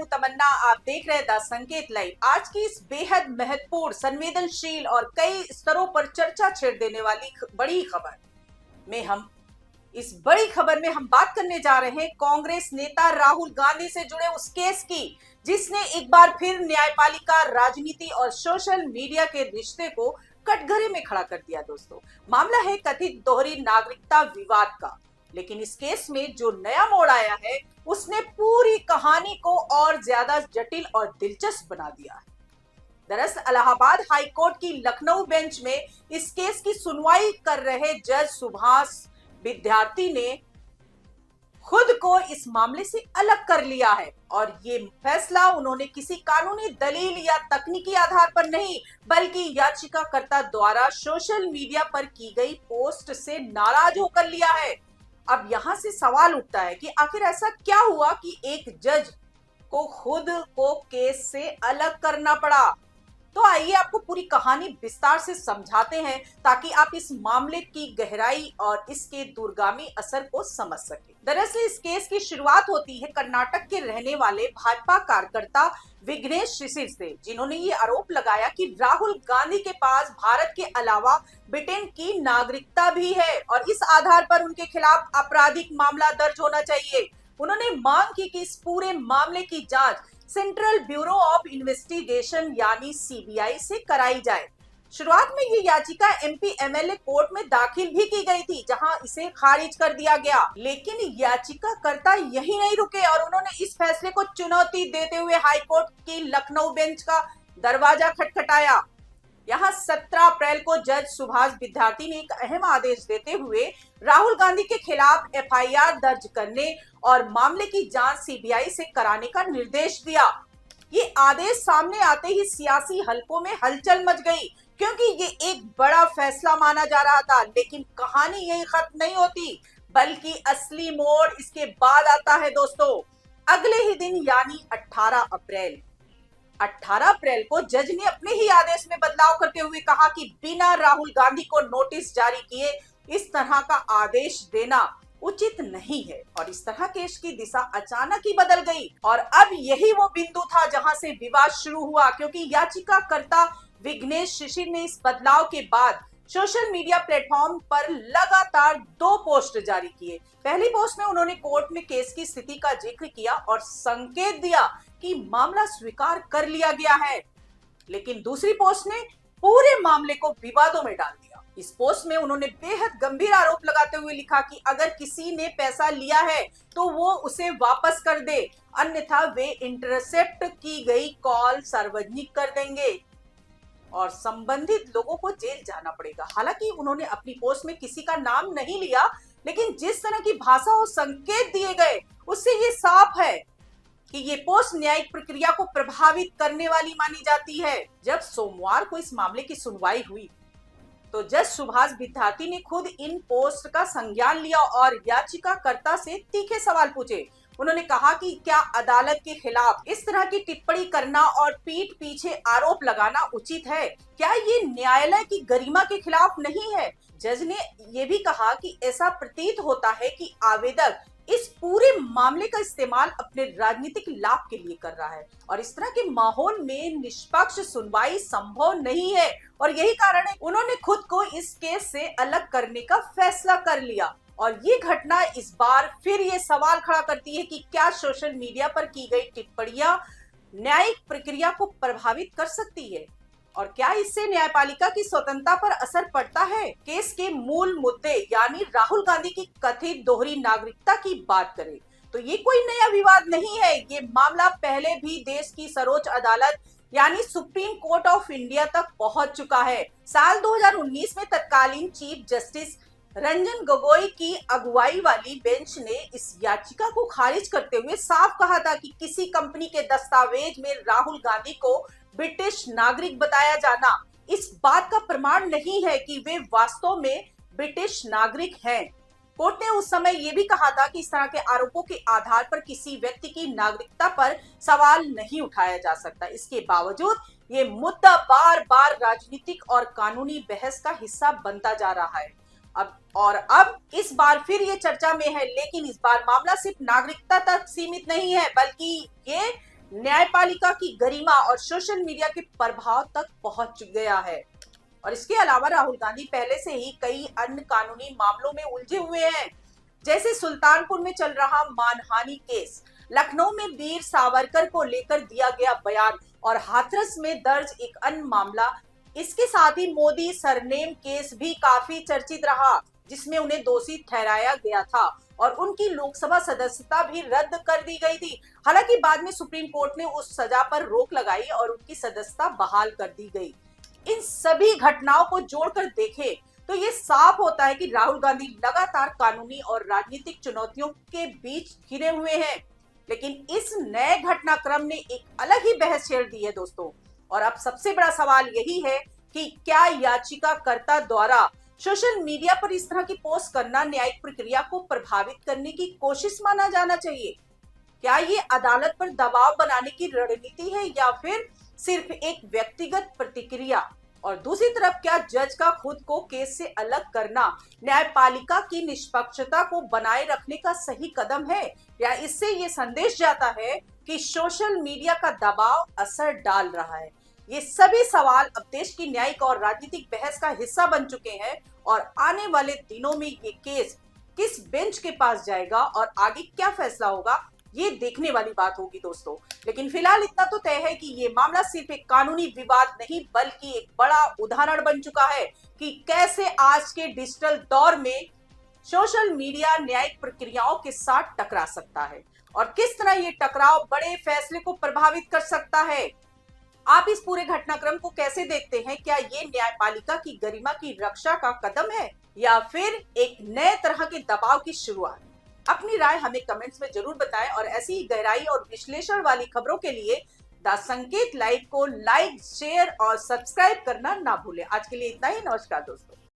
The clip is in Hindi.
तमन्ना, आप देख रहे हैं द संकेत लाइव। आज की इस बेहद महत्वपूर्ण, संवेदनशील और कई स्तरों पर चर्चा छेड़ देने वाली बड़ी खबर में हम बात करने जा रहे हैं कांग्रेस नेता राहुल गांधी से जुड़े उस केस की, जिसने एक बार फिर न्यायपालिका, राजनीति और सोशल मीडिया के रिश्ते को कटघरे में खड़ा कर दिया। दोस्तों, मामला है कथित दोहरी नागरिकता विवाद का, लेकिन इस केस में जो नया मोड़ आया है उसने पूरी कहानी को और ज्यादा जटिल और दिलचस्प बना दिया है। दरअसल इलाहाबाद हाई कोर्ट की लखनऊ बेंच में इस केस की सुनवाई कर रहे जज सुभाष विद्यार्थी ने खुद को इस मामले से अलग कर लिया है, और ये फैसला उन्होंने किसी कानूनी दलील या तकनीकी आधार पर नहीं, बल्कि याचिकाकर्ता द्वारा सोशल मीडिया पर की गई पोस्ट से नाराज होकर लिया है। अब यहां से सवाल उठता है कि आखिर ऐसा क्या हुआ कि एक जज को खुद को केस से अलग करना पड़ा। तो आइए आपको पूरी कहानी विस्तार से समझाते हैं, ताकि आप इस मामले की गहराई और इसके दूरगामी असर को समझ सकें। दरअसल इस केस की शुरुआत होती है कर्नाटक के रहने वाले भाजपा कार्यकर्ता विघ्नेश शिशिर से, जिन्होंने ये आरोप लगाया कि राहुल गांधी के पास भारत के अलावा ब्रिटेन की नागरिकता भी है और इस आधार पर उनके खिलाफ आपराधिक मामला दर्ज होना चाहिए। उन्होंने मांग की कि इस पूरे मामले की जांच सेंट्रल ब्यूरो ऑफ इन्वेस्टिगेशन यानी सीबीआई से कराई जाए। शुरुआत में ये याचिका एमपी एमएलए कोर्ट में दाखिल भी की गई थी, जहां इसे खारिज कर दिया गया। लेकिन याचिकाकर्ता यही नहीं रुके और उन्होंने इस फैसले को चुनौती देते हुए हाई कोर्ट की लखनऊ बेंच का दरवाजा खटखटाया। यहाँ 17 अप्रैल को जज सुभाष विद्यार्थी ने एक अहम आदेश देते हुए राहुल गांधी के खिलाफ एफआईआर दर्ज करने और मामले की जांच सीबीआई से कराने का निर्देश दिया। ये आदेश सामने आते ही सियासी हलकों में हलचल मच गई, क्योंकि ये एक बड़ा फैसला माना जा रहा था। लेकिन कहानी यही खत्म नहीं होती, बल्कि असली मोड़ इसके बाद आता है। दोस्तों, अगले ही दिन यानी 18 अप्रैल को जज ने अपने ही आदेश में बदलाव करते हुए कहा कि बिना राहुल गांधी को नोटिस जारी किए इस तरह का आदेश देना उचित नहीं है, और इस तरह केस की दिशा अचानक ही बदल गई। और अब यही वो बिंदु था जहां से विवाद शुरू हुआ, क्योंकि याचिकाकर्ता विघ्नेश शिशिर ने इस बदलाव के बाद सोशल मीडिया प्लेटफॉर्म पर लगातार 2 पोस्ट जारी किए। पहली पोस्ट में उन्होंने कोर्ट में केस की स्थिति का जिक्र किया और संकेत दिया कि मामला स्वीकार कर लिया गया है, लेकिन दूसरी पोस्ट ने पूरे मामले को विवादों में डाल दिया। इस पोस्ट में उन्होंने बेहद गंभीर आरोप लगाते हुए लिखा कि अगर किसी ने पैसा लिया है तो वो उसे वापस कर दे, अन्यथा वे इंटरसेप्ट की गई कॉल सार्वजनिक कर देंगे और संबंधित लोगों को जेल जाना पड़ेगा। हालांकि उन्होंने अपनी पोस्ट में किसी का नाम नहीं लिया, लेकिन जिस तरह की भाषा और संकेत दिए गए उससे ये साफ है कि ये पोस्ट न्यायिक प्रक्रिया को प्रभावित करने वाली मानी जाती है। जब सोमवार को इस मामले की सुनवाई हुई तो जज सुभाष विद्यार्थी ने खुद इन पोस्ट का संज्ञान लिया और याचिकाकर्ता से तीखे सवाल पूछे। उन्होंने कहा कि क्या अदालत के खिलाफ इस तरह की टिप्पणी करना और पीठ पीछे आरोप लगाना उचित है? क्या ये न्यायालय की गरिमा के खिलाफ नहीं है? जज ने ये भी कहा कि ऐसा प्रतीत होता है कि आवेदक इस पूरे मामले का इस्तेमाल अपने राजनीतिक लाभ के लिए कर रहा है और इस तरह के माहौल में निष्पक्ष सुनवाई संभव नहीं है, और यही कारण है उन्होंने खुद को इस केस से अलग करने का फैसला कर लिया। और ये घटना इस बार फिर ये सवाल खड़ा करती है कि क्या सोशल मीडिया पर की गई टिप्पणियां न्यायिक प्रक्रिया को प्रभावित कर सकती है, और क्या इससे न्यायपालिका की स्वतंत्रता पर असर पड़ता है? केस के मूल मुद्दे यानी राहुल गांधी की कथित दोहरी नागरिकता की बात करें तो ये कोई नया विवाद नहीं है। ये मामला पहले भी देश की सर्वोच्च अदालत यानी सुप्रीम कोर्ट ऑफ इंडिया तक पहुंच चुका है। साल 2019 में तत्कालीन चीफ जस्टिस रंजन गोगोई की अगुवाई वाली बेंच ने इस याचिका को खारिज करते हुए साफ कहा था कि किसी कंपनी के दस्तावेज में राहुल गांधी को ब्रिटिश नागरिक बताया जाना इस बात का प्रमाण नहीं है कि वे वास्तव में ब्रिटिश नागरिक हैं। कोर्ट ने उस समय ये भी कहा था कि इस तरह के आरोपों के आधार पर किसी व्यक्ति की नागरिकता पर सवाल नहीं उठाया जा सकता। इसके बावजूद ये मुद्दा बार बार राजनीतिक और कानूनी बहस का हिस्सा बनता जा रहा है। अब इस बार फिर ये चर्चा में है, लेकिन इस बार मामला सिर्फ नागरिकता तक सीमित नहीं है, बल्कि ये न्यायपालिका की गरिमा और सोशल मीडिया के प्रभाव तक पहुंच गया है। और इसके अलावा राहुल गांधी पहले से ही कई अन्य कानूनी मामलों में उलझे हुए हैं, जैसे सुल्तानपुर में चल रहा मानहानि केस, लखनऊ में वीर सावरकर को लेकर दिया गया बयान और हाथरस में दर्ज एक अन्य मामला। इसके साथ ही मोदी सरनेम केस भी काफी चर्चित रहा, जिसमें उन्हें दोषी ठहराया गया था और उनकी लोकसभा सदस्यता भी रद्द कर दी गई थी। हालांकि बाद में सुप्रीम कोर्ट ने उस सजा पर रोक लगाई और उनकी सदस्यता बहाल कर दी गई। इन सभी घटनाओं को जोड़कर देखें तो ये साफ होता है कि राहुल गांधी लगातार कानूनी और राजनीतिक चुनौतियों के बीच घिरे हुए हैं। लेकिन इस नए घटनाक्रम ने एक अलग ही बहस छेड़ दी है दोस्तों। और अब सबसे बड़ा सवाल यही है कि क्या याचिकाकर्ता द्वारा सोशल मीडिया पर इस तरह की पोस्ट करना न्यायिक प्रक्रिया को प्रभावित करने की कोशिश माना जाना चाहिए? क्या ये अदालत पर दबाव बनाने की रणनीति है या फिर सिर्फ एक व्यक्तिगत प्रतिक्रिया? और दूसरी तरफ क्या जज का खुद को केस से अलग करना न्यायपालिका की निष्पक्षता को बनाए रखने का सही कदम है, या इससे ये संदेश जाता है कि सोशल मीडिया का दबाव असर डाल रहा है? ये सभी सवाल अब देश की न्यायिक और राजनीतिक बहस का हिस्सा बन चुके हैं और आने वाले दिनों में ये केस किस बेंच के पास जाएगा और आगे क्या फैसला होगा, ये देखने वाली बात होगी दोस्तों। लेकिन फिलहाल इतना तो तय है कि ये मामला सिर्फ एक कानूनी विवाद नहीं बल्कि एक बड़ा उदाहरण बन चुका है कि कैसे आज के डिजिटल दौर में सोशल मीडिया न्यायिक प्रक्रियाओं के साथ टकरा सकता है और किस तरह ये टकराव बड़े फैसले को प्रभावित कर सकता है। आप इस पूरे घटनाक्रम को कैसे देखते हैं? क्या ये न्यायपालिका की गरिमा की रक्षा का कदम है या फिर एक नए तरह के दबाव की शुरुआत? अपनी राय हमें कमेंट्स में जरूर बताएं और ऐसी ही गहराई और विश्लेषण वाली खबरों के लिए द संकेत लाइव को लाइक, शेयर और सब्सक्राइब करना ना भूलें। आज के लिए इतना ही। नमस्कार दोस्तों।